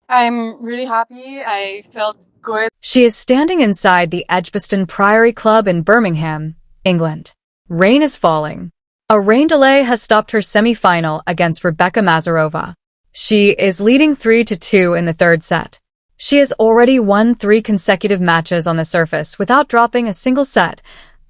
I'm really happy. I felt good. She is standing inside the Edgbaston Priory Club in Birmingham, England. Rain is falling. A rain delay has stopped her semi-final against Rebecca Mazarova. She is leading 3-2 in the third set. She has already won 3 consecutive matches on the surface without dropping a single set.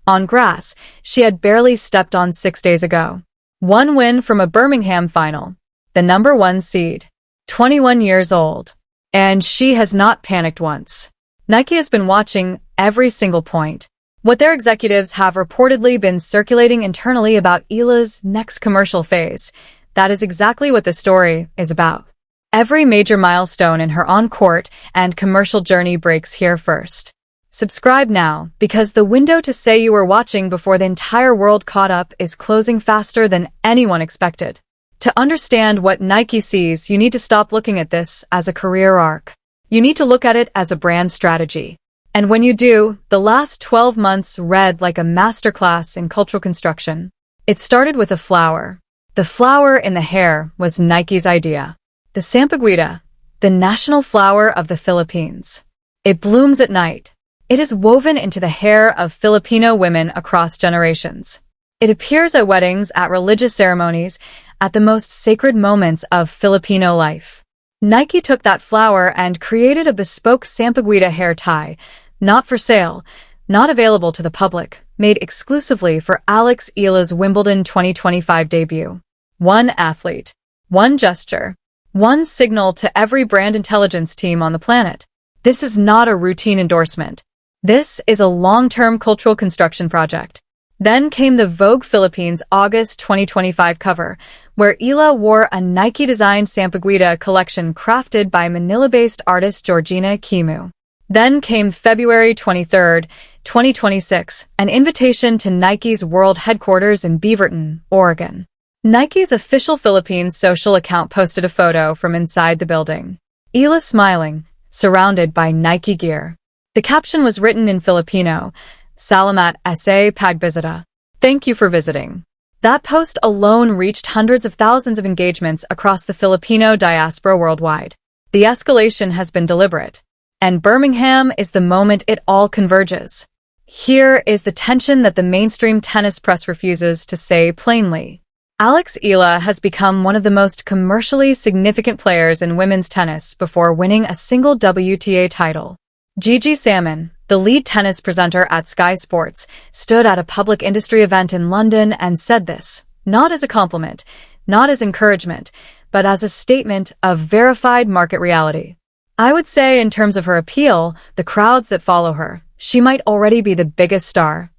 On grass, she had barely stepped on 6 days ago. One win from a Birmingham final. The number 1 seed. 21 years old. And she has not panicked once. Nike has been watching every single point. What their executives have reportedly been circulating internally about Eala's next commercial phase. That is exactly what the story is about. Every major milestone in her on-court and commercial journey breaks here first. Subscribe now, because the window to say you were watching before the entire world caught up is closing faster than anyone expected. To understand what Nike sees, you need to stop looking at this as a career arc. You need to look at it as a brand strategy. And when you do, the last 12 months read like a masterclass in cultural construction. It started with a flower. The flower in the hair was Nike's idea. The sampaguita, the national flower of the Philippines. It blooms at night. It is woven into the hair of Filipino women across generations. It appears at weddings, at religious ceremonies, at the most sacred moments of Filipino life. Nike took that flower and created a bespoke sampaguita hair tie, not for sale, not available to the public, made exclusively for Alex Eala's Wimbledon 2025 debut. One athlete, one gesture, one signal to every brand intelligence team on the planet. This is not a routine endorsement. This is a long-term cultural construction project. Then came the Vogue Philippines August 2025 cover, where Eala wore a Nike-designed sampaguita collection crafted by Manila-based artist Georgina Kimu. Then came February 23, 2026, an invitation to Nike's world headquarters in Beaverton, Oregon. Nike's official Philippines social account posted a photo from inside the building. Eala smiling, surrounded by Nike gear. The caption was written in Filipino, Salamat sa pagbisita. Thank you for visiting. That post alone reached hundreds of thousands of engagements across the Filipino diaspora worldwide. The escalation has been deliberate. And Birmingham is the moment it all converges. Here is the tension that the mainstream tennis press refuses to say plainly. Alex Eala has become one of the most commercially significant players in women's tennis before winning a single WTA title. Gigi Salmon, the lead tennis presenter at Sky Sports, stood at a public industry event in London and said this, not as a compliment, not as encouragement, but as a statement of verified market reality. I would say in terms of her appeal, the crowds that follow her, she might already be the biggest star.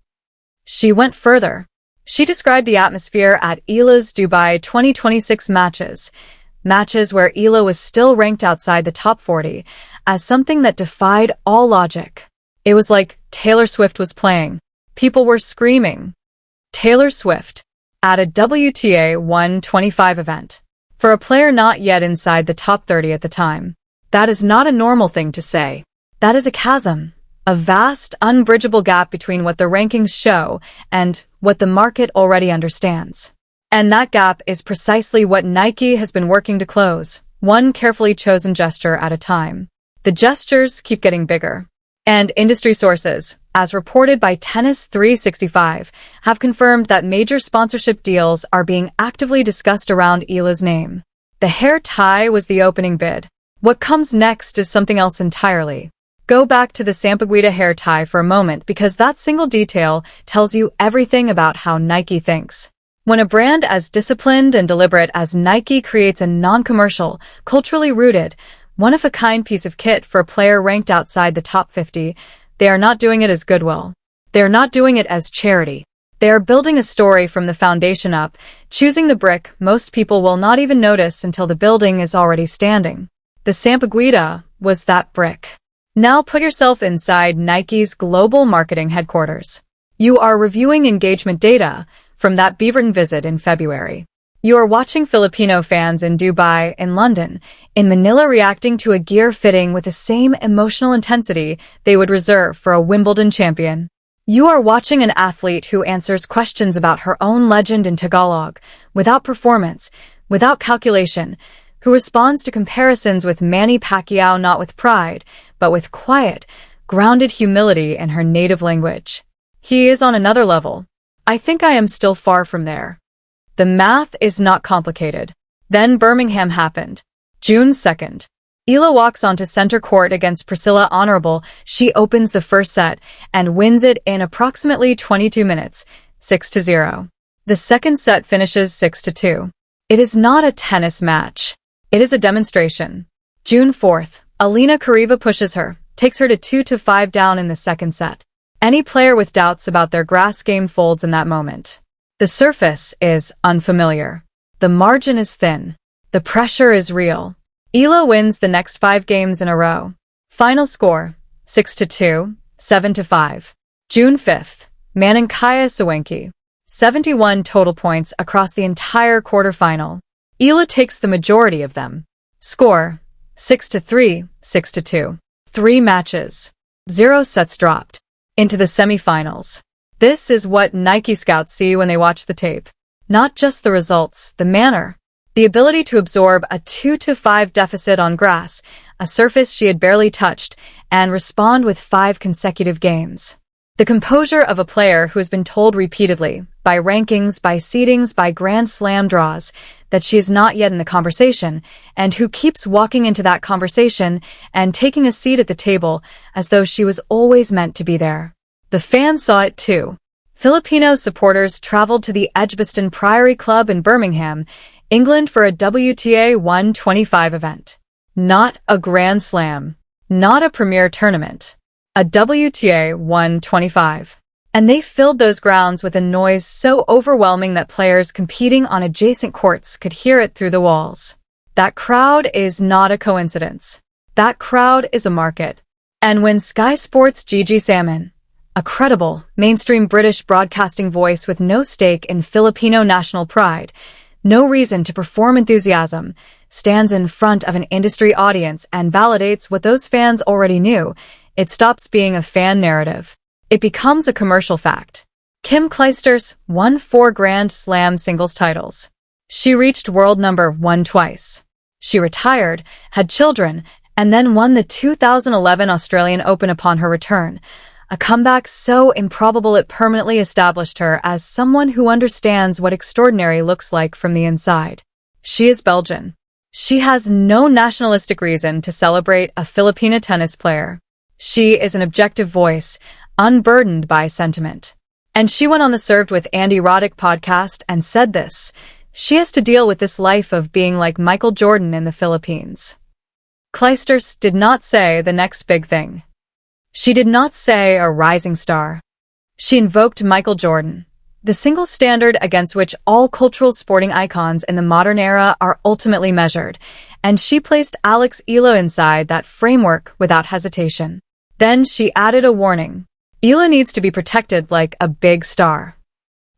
She went further. She described the atmosphere at Eala's Dubai 2026 matches where Eala was still ranked outside the top 40, as something that defied all logic. It was like Taylor Swift was playing. People were screaming. Taylor Swift at a WTA 125 event. For a player not yet inside the top 30 at the time, that is not a normal thing to say. That is a chasm, a vast, unbridgeable gap between what the rankings show and what the market already understands. And that gap is precisely what Nike has been working to close, one carefully chosen gesture at a time. The gestures keep getting bigger. And industry sources, as reported by Tennis 365, have confirmed that major sponsorship deals are being actively discussed around Eala's name. The hair tie was the opening bid. What comes next is something else entirely. Go back to the sampaguita hair tie for a moment, because that single detail tells you everything about how Nike thinks. When a brand as disciplined and deliberate as Nike creates a non-commercial, culturally rooted, one-of-a-kind piece of kit for a player ranked outside the top 50, they are not doing it as goodwill. They are not doing it as charity. They are building a story from the foundation up, choosing the brick most people will not even notice until the building is already standing. The sampaguita was that brick. Now put yourself inside Nike's global marketing headquarters. You are reviewing engagement data from that Beaverton visit in February. You are watching Filipino fans in Dubai, in London, in Manila reacting to a gear fitting with the same emotional intensity they would reserve for a Wimbledon champion. You are watching an athlete who answers questions about her own legend in Tagalog, without performance, without calculation, who responds to comparisons with Manny Pacquiao not with pride, but with quiet, grounded humility in her native language. He is on another level. I think I am still far from there. The math is not complicated. Then Birmingham happened. June 2nd. Eala walks onto center court against Priscilla Honorable. She opens the first set and wins it in approximately 22 minutes, 6-0. The second set finishes 6-2. It is not a tennis match. It is a demonstration. June 4th. Alina Kariva pushes her, takes her to 2-5 down in the second set. Any player with doubts about their grass game folds in that moment. The surface is unfamiliar. The margin is thin. The pressure is real. Eala wins the next 5 games in a row. Final score, 6-2, 7-5. June 5th, Maninkaya Sawenki. 71 total points across the entire quarterfinal. Eala takes the majority of them. Score, 6-3, 6-2. 3 matches. 0 sets dropped. Into the semifinals. This is what Nike scouts see when they watch the tape. Not just the results, the manner. The ability to absorb a 2-5 deficit on grass, a surface she had barely touched, and respond with 5 consecutive games. The composure of a player who has been told repeatedly, by rankings, by seedings, by Grand Slam draws, that she is not yet in the conversation, and who keeps walking into that conversation and taking a seat at the table as though she was always meant to be there. The fans saw it too. Filipino supporters traveled to the Edgbaston Priory Club in Birmingham, England for a WTA 125 event. Not a Grand Slam. Not a premier tournament. A WTA 125. And they filled those grounds with a noise so overwhelming that players competing on adjacent courts could hear it through the walls. That crowd is not a coincidence. That crowd is a market. And when Sky Sports' Gigi Salmon, a credible, mainstream British broadcasting voice with no stake in Filipino national pride, no reason to perform enthusiasm, stands in front of an industry audience and validates what those fans already knew, it stops being a fan narrative. It becomes a commercial fact. Kim Clijsters won 4 Grand Slam singles titles. She reached world number 1 twice. She retired, had children, and then won the 2011 Australian Open upon her return, a comeback so improbable it permanently established her as someone who understands what extraordinary looks like from the inside. She is Belgian. She has no nationalistic reason to celebrate a Filipina tennis player. She is an objective voice, unburdened by sentiment. And she went on the Served with Andy Roddick podcast and said this: she has to deal with this life of being like Michael Jordan in the Philippines. Clijsters did not say the next big thing. She did not say a rising star. She invoked Michael Jordan, the single standard against which all cultural sporting icons in the modern era are ultimately measured, and she placed Alex Eala inside that framework without hesitation. Then she added a warning. Eala needs to be protected like a big star.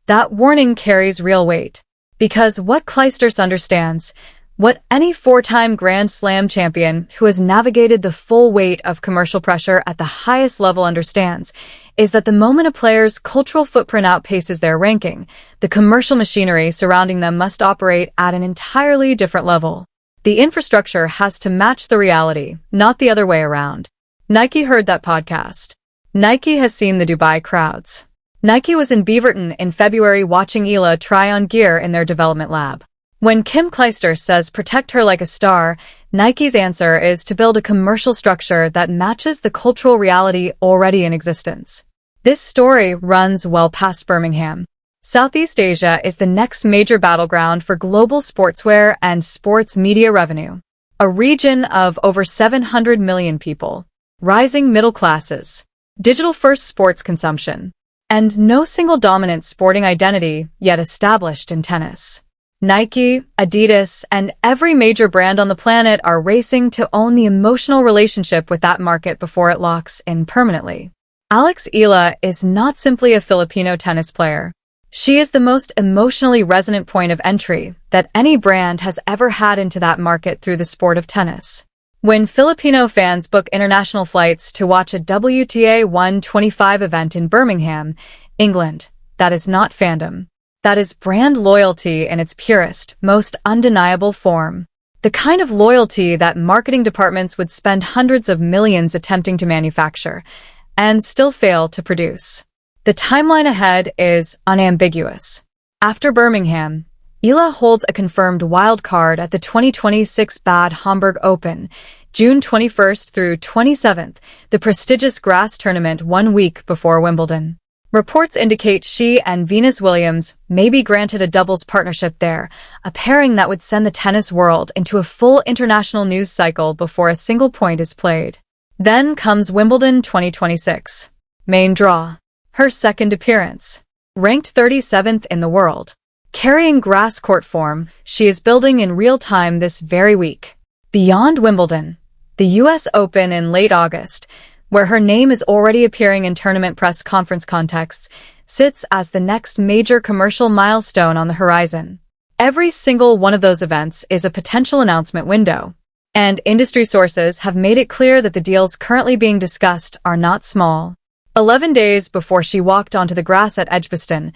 That warning carries real weight, because what Clijsters understands, what any 4-time Grand Slam champion who has navigated the full weight of commercial pressure at the highest level understands, is that the moment a player's cultural footprint outpaces their ranking, the commercial machinery surrounding them must operate at an entirely different level. The infrastructure has to match the reality, not the other way around. Nike heard that podcast. Nike has seen the Dubai crowds. Nike was in Beaverton in February watching Eala try on gear in their development lab. When Kim Clijsters says protect her like a star, Nike's answer is to build a commercial structure that matches the cultural reality already in existence. This story runs well past Birmingham. Southeast Asia is the next major battleground for global sportswear and sports media revenue. A region of over 700 million people, rising middle classes, digital-first sports consumption, and no single dominant sporting identity yet established in tennis. Nike, Adidas, and every major brand on the planet are racing to own the emotional relationship with that market before it locks in permanently. Alex Eala is not simply a Filipino tennis player. She is the most emotionally resonant point of entry that any brand has ever had into that market through the sport of tennis. When Filipino fans book international flights to watch a WTA 125 event in Birmingham, England, that is not fandom. That is brand loyalty in its purest, most undeniable form. The kind of loyalty that marketing departments would spend hundreds of millions attempting to manufacture and still fail to produce. The timeline ahead is unambiguous. After Birmingham, Eala holds a confirmed wild card at the 2026 Bad Homburg Open, June 21st through 27th, the prestigious grass tournament 1 week before Wimbledon. Reports indicate she and Venus Williams may be granted a doubles partnership there, a pairing that would send the tennis world into a full international news cycle before a single point is played. Then comes Wimbledon 2026. Main draw. Her second appearance. Ranked 37th in the world. Carrying grass court form, she is building in real time this very week. Beyond Wimbledon, the US Open in late August, where her name is already appearing in tournament press conference contexts, sits as the next major commercial milestone on the horizon. Every single one of those events is a potential announcement window, and industry sources have made it clear that the deals currently being discussed are not small. 11 days before she walked onto the grass at Edgbaston,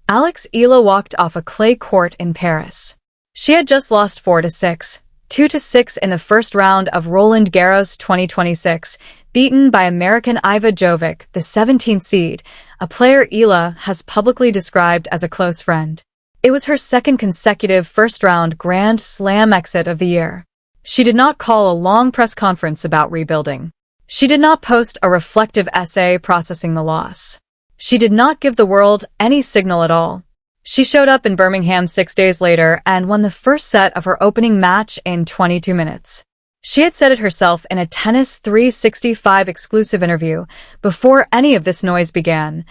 Alex Eala walked off a clay court in Paris. She had just lost 4-6, 2-6 in the first round of Roland Garros 2026, beaten by American Iva Jovic, the 17th seed, a player Eala has publicly described as a close friend. It was her second consecutive first-round Grand Slam exit of the year. She did not call a long press conference about rebuilding. She did not post a reflective essay processing the loss. She did not give the world any signal at all. She showed up in Birmingham 6 days later and won the first set of her opening match in 22 minutes. She had said it herself in a Tennis 365 exclusive interview before any of this noise began.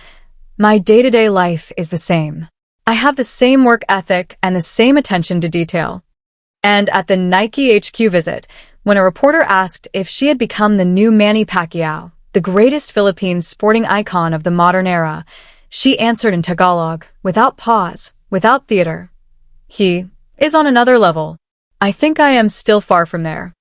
"My day-to-day life is the same. I have the same work ethic and the same attention to detail." And at the Nike HQ visit, when a reporter asked if she had become the new Manny Pacquiao, the greatest Philippine sporting icon of the modern era, she answered in Tagalog, without pause, without theater. "He is on another level. I think I am still far from there."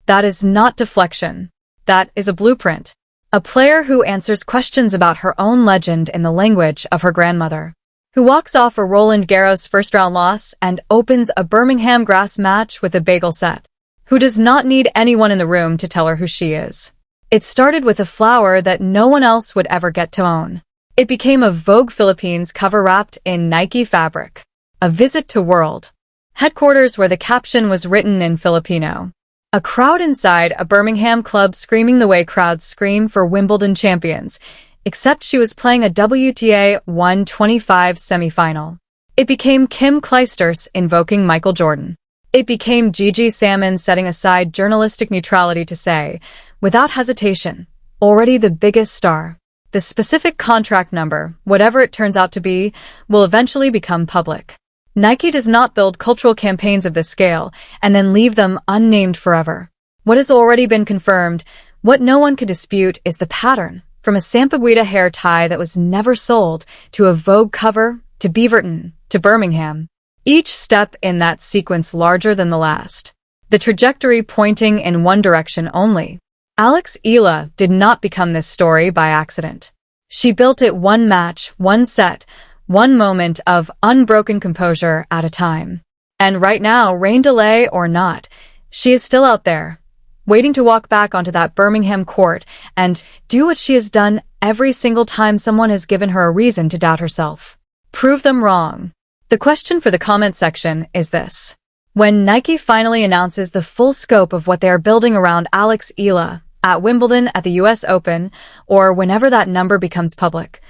That is not deflection. That is a blueprint. A player who answers questions about her own legend in the language of her grandmother. Who walks off a Roland Garros first-round loss and opens a Birmingham grass match with a bagel set. Who does not need anyone in the room to tell her who she is. It started with a flower that no one else would ever get to own. It became a Vogue Philippines cover wrapped in Nike fabric. A visit to world headquarters where the caption was written in Filipino. A crowd inside a Birmingham club screaming the way crowds scream for Wimbledon champions, except she was playing a WTA 125 semifinal. It became Kim Clijsters invoking Michael Jordan. It became Gigi Salmon setting aside journalistic neutrality to say, without hesitation, already the biggest star. The specific contract number, whatever it turns out to be, will eventually become public. Nike does not build cultural campaigns of this scale and then leave them unnamed forever. What has already been confirmed, what no one could dispute, is the pattern, from a Sampaguita hair tie that was never sold, to a Vogue cover, to Beaverton, to Birmingham. Each step in that sequence larger than the last. The trajectory pointing in one direction only. Alex Eala did not become this story by accident. She built it one match, one set, one moment of unbroken composure at a time. And right now, rain delay or not, she is still out there, waiting to walk back onto that Birmingham court and do what she has done every single time someone has given her a reason to doubt herself. Prove them wrong. The question for the comment section is this. When Nike finally announces the full scope of what they are building around Alex Eala at Wimbledon, at the US Open, or whenever that number becomes public,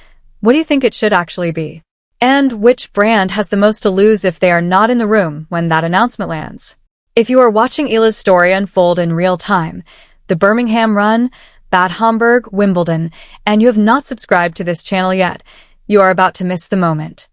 what do you think it should actually be? And which brand has the most to lose if they are not in the room when that announcement lands? If you are watching Eala's story unfold in real time, the Birmingham run, Bad Homburg, Wimbledon, and you have not subscribed to this channel yet, you are about to miss the moment.